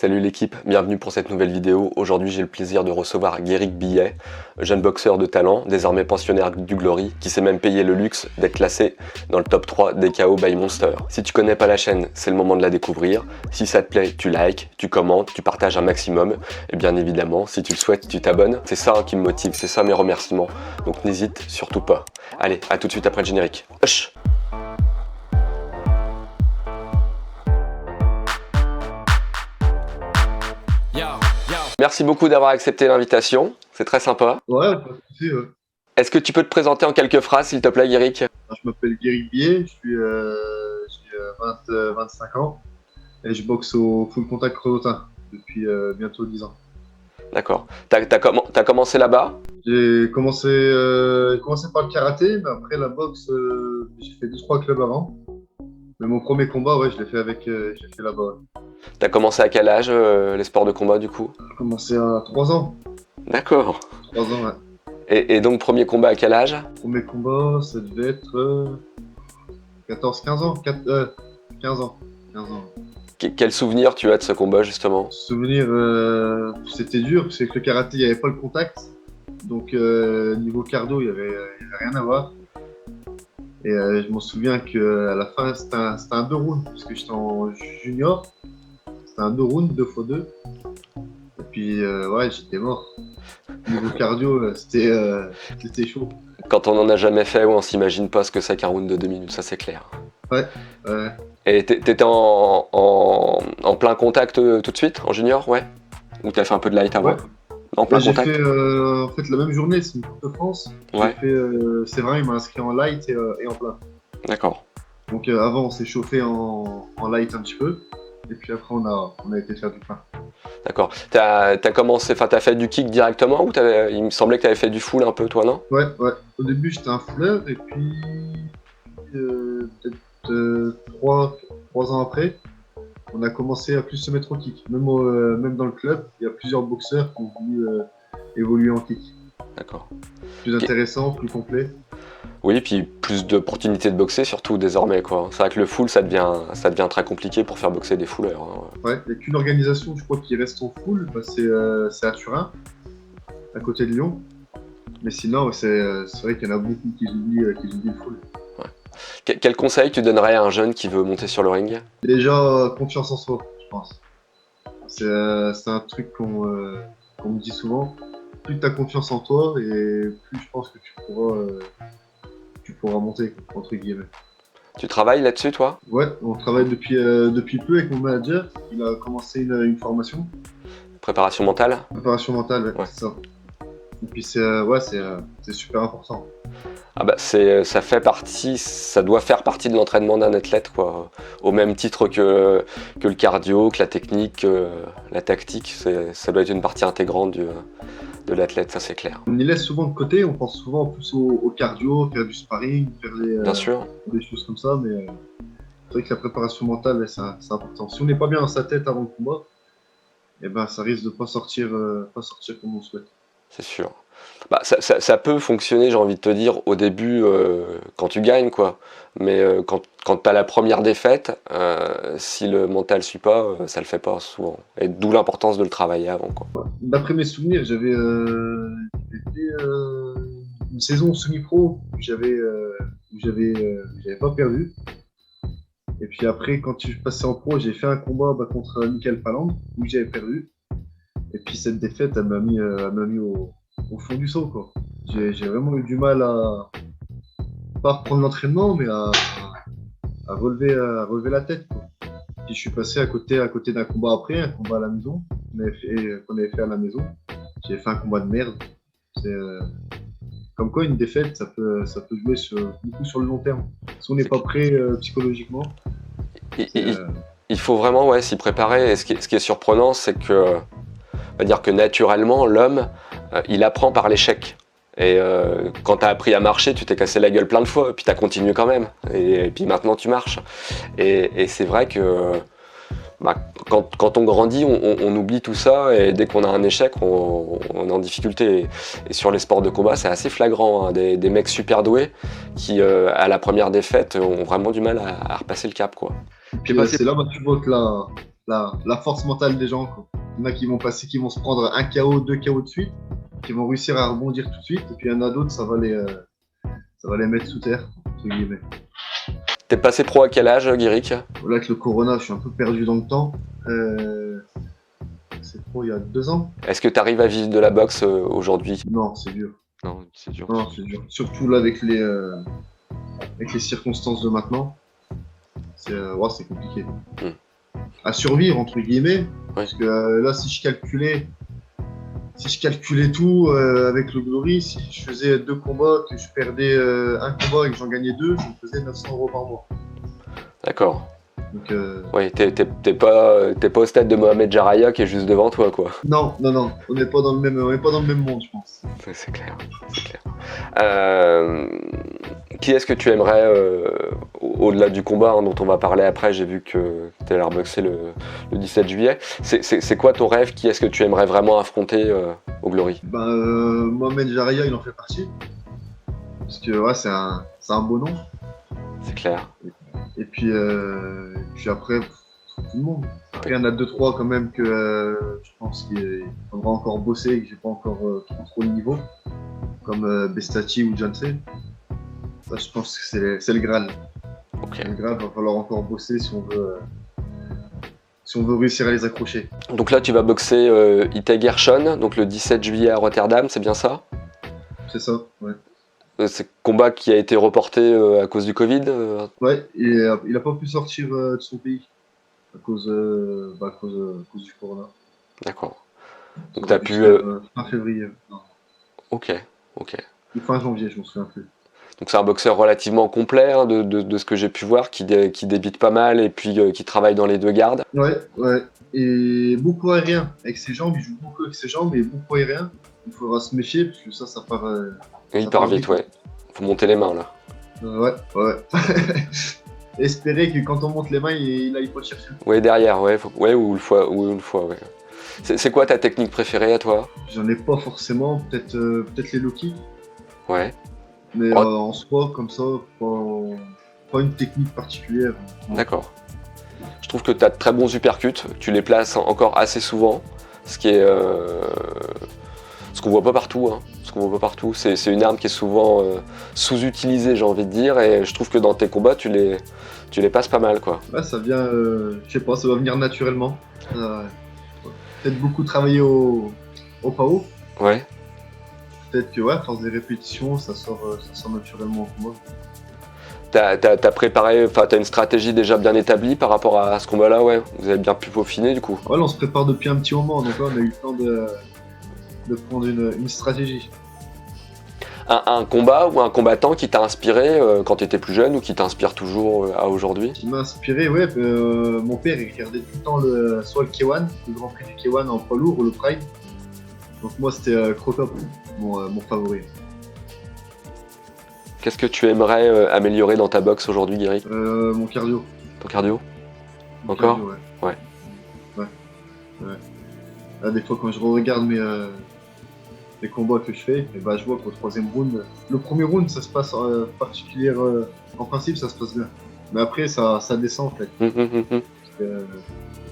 Salut l'équipe, bienvenue pour cette nouvelle vidéo. Aujourd'hui j'ai le plaisir de recevoir Guéric Billet, jeune boxeur de talent, désormais pensionnaire du Glory, qui s'est même payé le luxe d'être classé dans le top 3 des KO by Monster. Si tu connais pas la chaîne, c'est le moment de la découvrir. Si ça te plaît, tu likes, tu commentes, tu partages un maximum. Et bien évidemment, si tu le souhaites, tu t'abonnes. C'est ça qui me motive, c'est ça mes remerciements. Donc n'hésite surtout pas. Allez, à tout de suite après le générique. Hush. Merci beaucoup d'avoir accepté l'invitation, c'est très sympa. Ouais, pas de souci, ouais. Est-ce que tu peux te présenter en quelques phrases, s'il te plaît, Guéric? Je m'appelle Guéric Billet, j'ai 25 ans et je boxe au full contact crevautin depuis bientôt 10 ans. D'accord. T'as commencé là-bas? J'ai commencé par le karaté, mais après la boxe, j'ai fait 2-3 clubs avant. Mais mon premier combat, ouais, je l'ai fait là-bas. Ouais. T'as commencé à quel âge les sports de combat du coup? J'ai commencé à 3 ans. D'accord. 3 ans, ouais. Et donc premier combat à quel âge? Premier combat, ça devait être 14-15 ans. 15 ans. 15 ans. Quel souvenir tu as de ce combat justement? Souvenir, c'était dur, parce que avec le karaté, il n'y avait pas le contact. Donc, niveau cardio, il y avait rien à voir. Et je m'en souviens qu'à la fin, c'était un 2 rounds, parce que j'étais en junior. C'était un 2 rounds, 2x2. Et puis, ouais, j'étais mort. Niveau cardio, c'était chaud. Quand on n'en a jamais fait, on s'imagine pas ce que c'est qu'un round de 2 minutes, ça c'est clair. Ouais, ouais. Et t'étais en plein contact tout de suite, en junior, ouais? Ou t'as fait un peu de light avant? Ouais. En plein J'ai contact? fait, en fait, la même journée, c'est une Coupe de France. Ouais. J'ai fait, c'est vrai, il m'a inscrit en light et en plein. D'accord. Donc avant, on s'est chauffé en light un petit peu, et puis après, on a été faire du plein. D'accord. T'as fait du kick directement ou il me semblait que t'avais fait du full un peu, toi, non? Ouais, ouais. Au début, j'étais un fleur, et puis peut-être 3 ans après, on a commencé à plus se mettre au kick. Même dans le club, il y a plusieurs boxeurs qui ont voulu évoluer en kick. D'accord. Plus intéressant, plus complet. Oui, puis plus d'opportunités de boxer, surtout désormais, quoi. C'est vrai que le full, ça devient très compliqué pour faire boxer des fouleurs. Hein. Ouais, il n'y a qu'une organisation, je crois, qui reste en full, bah, c'est à Turin, à côté de Lyon. Mais sinon, c'est vrai qu'il y en a beaucoup qui oublient le full. Ouais. Quel conseil tu donnerais à un jeune qui veut monter sur le ring? Déjà, confiance en soi, je pense. C'est un truc qu'on me dit souvent. Plus tu as confiance en toi, et plus je pense que tu pourras monter, entre guillemets. Tu travailles là-dessus, toi? Ouais, on travaille depuis peu avec mon manager. Il a commencé une formation. Préparation mentale? Préparation mentale, ouais, Ouais. c'est ça. Et puis c'est super important. Ah bah ça doit faire partie de l'entraînement d'un athlète, quoi. Au même titre que le cardio, que la technique, que la tactique, ça doit être une partie intégrante de l'athlète, ça c'est clair. On y laisse souvent de côté, on pense souvent plus au cardio, faire du sparring, Bien sûr. des choses comme ça, mais c'est vrai que la préparation mentale, c'est important. Si on n'est pas bien dans sa tête avant le combat, eh ben, ça risque de pas sortir comme on souhaite. C'est sûr. Bah, ça peut fonctionner, j'ai envie de te dire, au début, quand tu gagnes, quoi. Mais quand tu as la première défaite, si le mental suit pas, ça le fait pas souvent. Et d'où l'importance de le travailler avant, quoi. D'après mes souvenirs, j'avais fait une saison semi-pro où j'avais pas perdu. Et puis après, quand je suis passé en pro, j'ai fait un combat contre Michael Palland où j'avais perdu. Et puis cette défaite, elle m'a mis au fond du seau, quoi. J'ai vraiment eu du mal à pas reprendre l'entraînement, mais à relever la tête, quoi. Puis je suis passé à côté d'un combat après, un combat à la maison, qu'on avait fait à la maison. J'ai fait un combat de merde. C'est comme quoi une défaite, ça peut jouer beaucoup sur le long terme. Si on n'est pas prêt psychologiquement. Il faut vraiment s'y préparer. Et ce qui est surprenant, c'est que, on va dire que naturellement, l'homme, il apprend par l'échec. Et quand tu as appris à marcher, tu t'es cassé la gueule plein de fois, et puis tu as continué quand même. Et puis maintenant, tu marches. Et c'est vrai que quand on grandit, on oublie tout ça, et dès qu'on a un échec, on est en difficulté. Et sur les sports de combat, c'est assez flagrant. Hein. Des mecs super doués qui, à la première défaite, ont vraiment du mal à repasser le cap, quoi. Et puis c'est là où tu vois que la force mentale des gens, quoi. Il y en a qui vont se prendre un KO, 2 KO de suite, qui vont réussir à rebondir tout de suite, et puis il y en a d'autres, ça va les mettre sous terre, entre guillemets. T'es passé pro à quel âge, Guiric? Là, avec le Corona, je suis un peu perdu dans le temps. C'est pro il y a 2 ans. Est-ce que tu arrives à vivre de la boxe aujourd'hui? Non, c'est dur. Non, c'est dur. Non, c'est dur. Surtout là, avec les circonstances de maintenant, c'est compliqué. À survivre, entre guillemets, parce que là, si je calculais tout avec le Glory, si je faisais 2 combats, que je perdais un combat et que j'en gagnais 2, je me faisais 900 € par mois. D'accord. Donc, Oui, t'es pas au stade de Mohamed Jaraya qui est juste devant toi, quoi. Non, on n'est pas dans le même monde, je pense. C'est clair. Qui est-ce que tu aimerais, au-delà du combat dont on va parler après, j'ai vu que tu allais reboxer le 17 juillet. C'est quoi ton rêve? Qui est-ce que tu aimerais vraiment affronter au Glory? Mohamed Jaraya, il en fait partie. Parce que c'est un beau nom. C'est clair. Et puis après, tout le monde. Après, il y en a 2-3 quand même que je pense qu'il faudra encore bosser et que j'ai pas encore trop le niveau. Comme Bestati ou Janse. Ça, je pense que c'est le Graal. Okay. Le Graal, il va falloir encore bosser si on veut réussir à les accrocher. Donc là, tu vas boxer Itay Gershon, donc le 17 juillet à Rotterdam, c'est bien ça? C'est ça, ouais. C'est combat qui a été reporté à cause du Covid? Ouais, il a pas pu sortir de son pays à cause du Corona. D'accord. Donc tu as pu... fin février. Non. Ok. Ou fin janvier, je m'en souviens plus. Donc c'est un boxeur relativement complet de ce que j'ai pu voir, qui débite pas mal et puis qui travaille dans les 2 gardes. Ouais. Et beaucoup aérien. Avec ses jambes, il joue beaucoup avec ses jambes et beaucoup aérien. Il faudra se méfier parce que ça part... Il part vite, ouais. Faut monter les mains, là. Ouais. Espérer que quand on monte les mains, il faut le chercher. Ouais, derrière, ouais. Ou une fois, ouais. C'est quoi ta technique préférée à toi? J'en ai pas forcément, peut-être les low kicks. Ouais. Mais en soi, comme ça, pas une technique particulière. D'accord. Je trouve que tu as de très bons uppercuts, tu les places encore assez souvent, ce qu'on voit pas partout. C'est une arme qui est souvent sous-utilisée, j'ai envie de dire, et je trouve que dans tes combats, tu les passes pas mal, quoi. Ouais, ça vient, je sais pas, ça va venir naturellement. Peut-être beaucoup travailler au PAO. Ouais. Peut-être que, à force des répétitions, ça sort naturellement en combat. T'as préparé, t'as une stratégie déjà bien établie par rapport à ce combat-là, ouais. Vous avez bien pu peaufiner, du coup. Ouais, là, on se prépare depuis un petit moment, donc là, on a eu le temps de prendre une stratégie. Un combat ou un combattant qui t'a inspiré quand tu étais plus jeune ou qui t'inspire toujours à aujourd'hui? Qui m'a inspiré, mon père il regardait tout le temps soit le K1, le Grand Prix du K1 en poids lourd ou le Pride. Donc moi c'était Crocop, mon favori. Qu'est-ce que tu aimerais améliorer dans ta boxe aujourd'hui, Guiric? Mon cardio. Ton cardio? Mon encore cardio, ouais. Là, des fois quand je regarde les combats que je fais, et je vois qu'au 3e round, le premier round ça se passe en principe ça se passe bien. Mais après ça descend en fait. Parce que,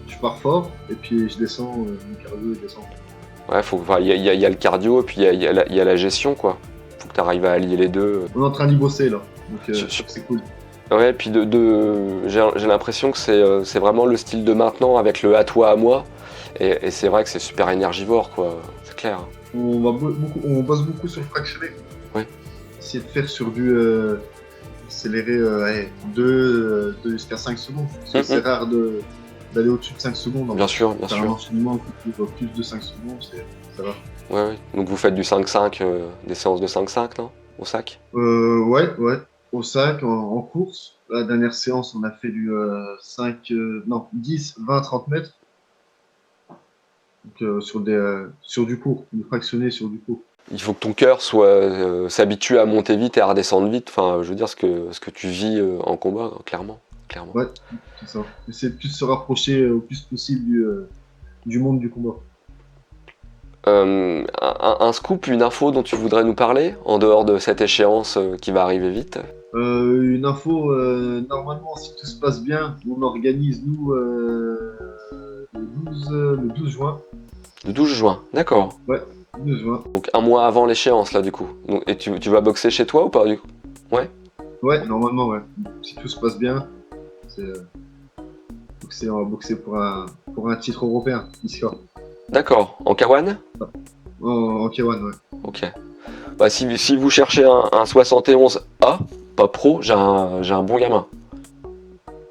je pars fort et puis je descends, mon cardio il descend. Ouais, il y a le cardio et puis il y a la gestion, quoi. Faut que tu arrives à allier les deux. On est en train d'y bosser là, donc c'est cool. Ouais, puis j'ai l'impression que c'est vraiment le style de maintenant avec le à toi, à moi. Et c'est vrai que c'est super énergivore, quoi. C'est clair. On bosse beaucoup sur le fractionné. Ouais. Essayer de faire sur du accélérer 2 jusqu'à 5 secondes. Parce que c'est rare d'aller au-dessus de 5 secondes. Bien sûr. Un enchaînement qui dure plus de 5 secondes, ça va. Ouais. Donc vous faites du 5-5, des séances de 5-5, non? Au sac? Ouais. Au sac, en course. La dernière séance, on a fait du 10, 20, 30 mètres. Donc sur du court, du fractionné sur du court. Il faut que ton cœur s'habitue à monter vite et à redescendre vite. Enfin, je veux dire ce que tu vis en combat, clairement. Ouais, c'est ça. Essayer de plus se rapprocher au plus possible du monde du combat. Un scoop, une info dont tu voudrais nous parler, en dehors de cette échéance qui va arriver vite? Une info, normalement, si tout se passe bien, on organise, nous, le 12 juin. Le 12 juin, d'accord. Ouais, 12 juin. Donc un mois avant l'échéance là du coup. Donc, et tu vas boxer chez toi ou pas du coup? Ouais. Ouais, normalement, ouais. Si tout se passe bien, c'est, on va boxer pour un titre européen, ici. D'accord. En K1? En K1, ouais. Ok. Bah, si vous cherchez un 71A, pas pro, j'ai un bon gamin.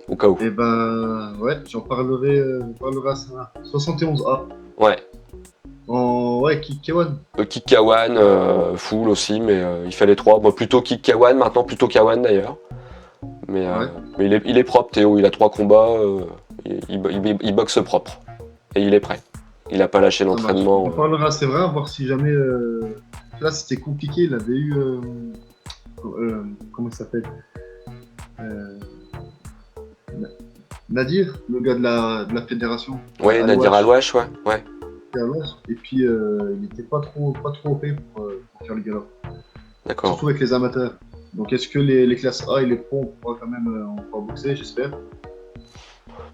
Au cas où. Et ben, ouais, on parlera à ça. 71A. Ouais. Ouais, Kick K1. Kick K1, full aussi, mais il fait les trois. Moi plutôt Kick K1, maintenant plutôt K1 d'ailleurs. Ouais. Mais il est propre, Théo, il a 3 combats, il boxe propre. Et il est prêt. Il a pas lâché Ça marche. l'entraînement. On parlera, c'est vrai, voir si jamais. Là, c'était compliqué. Il avait eu. Comment il s'appelle euh, Nadir, le gars de la fédération. Ouais, Nadir Alouache, ouais. Et puis, il n'était pas trop OP pour faire le gala. D'accord. Surtout avec les amateurs. Donc, est-ce que les classes A et les pros, on pourra quand même on pourra boxer, j'espère.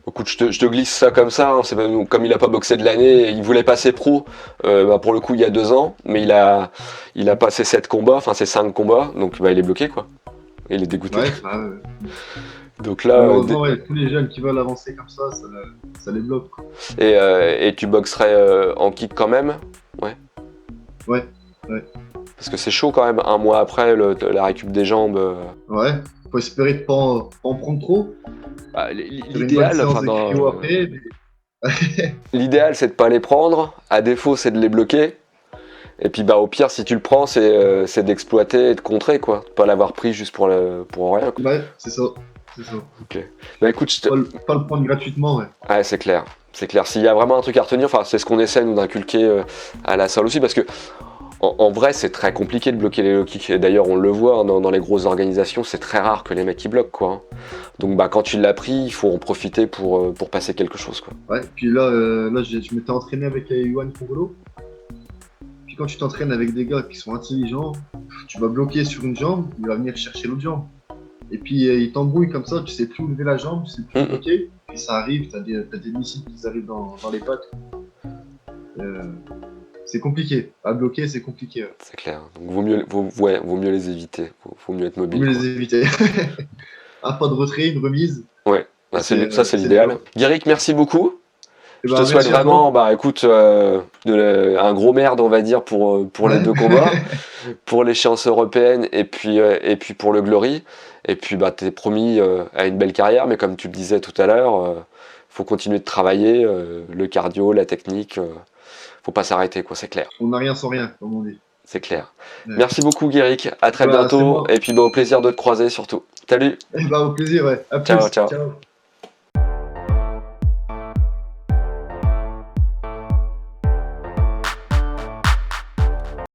Écoute, je te glisse ça comme ça, hein. C'est pas, comme il a pas boxé de l'année, il voulait passer pro, pour le coup il y a 2 ans, mais il a passé 7 combats, enfin c'est 5 combats, donc il est bloqué quoi. Il est dégoûté. Ouais, Donc là, malheureusement, ouais, tous les jeunes qui veulent avancer comme ça les bloque, quoi. et tu boxerais en kick quand même? Ouais. Ouais. Parce que c'est chaud quand même, un mois après la récup des jambes. Ouais, faut espérer de pas en prendre trop. Bah, Faire une bonne l'idéal, séance enfin, de cryo après. l'idéal c'est de pas les prendre, à défaut c'est de les bloquer. Et puis au pire si tu le prends c'est d'exploiter et de contrer quoi, de pas l'avoir pris juste pour rien quoi. Ouais, c'est ça. Ok. Bah écoute, Pas le prendre gratuitement, ouais. ouais, c'est clair. C'est clair. S'il y a vraiment un truc à retenir, enfin c'est ce qu'on essaie nous d'inculquer à la salle aussi, parce que en vrai c'est très compliqué de bloquer les low kicks. Et d'ailleurs on le voit hein, dans les grosses organisations, c'est très rare que les mecs ils bloquent quoi, hein. Donc quand tu l'as pris, il faut en profiter pour passer quelque chose quoi. Ouais, puis là, je m'étais entraîné avec Yohan Congolo. Puis quand tu t'entraînes avec des gars qui sont intelligents, tu vas bloquer sur une jambe, il va venir chercher l'autre jambe. Et puis il t'embrouille comme ça, tu sais plus où lever la jambe, tu sais plus bloquer. Et ça arrive, t'as des missiles qui arrivent dans les pattes. C'est compliqué. À bloquer, c'est compliqué. Ouais. C'est clair. Donc vaut mieux les éviter. Vaut mieux être mobile. Vaut mieux les éviter. Un pas de retrait, une remise. Ouais, ça c'est l'idéal. Guéric, merci beaucoup. Je te souhaite vraiment, écoute, un gros merde, on va dire, pour les 2 combats, pour l'échéance européenne et puis pour le Glory. Et puis, t'es promis à une belle carrière, mais comme tu le disais tout à l'heure, faut continuer de travailler, le cardio, la technique, faut pas s'arrêter, quoi, c'est clair. On n'a rien sans rien, comme on dit. C'est clair. Ouais. Merci beaucoup, Guéric. À très bientôt. Et puis, au plaisir de te croiser, surtout. Salut. Au plaisir, ouais. À plus. Ciao. Ciao.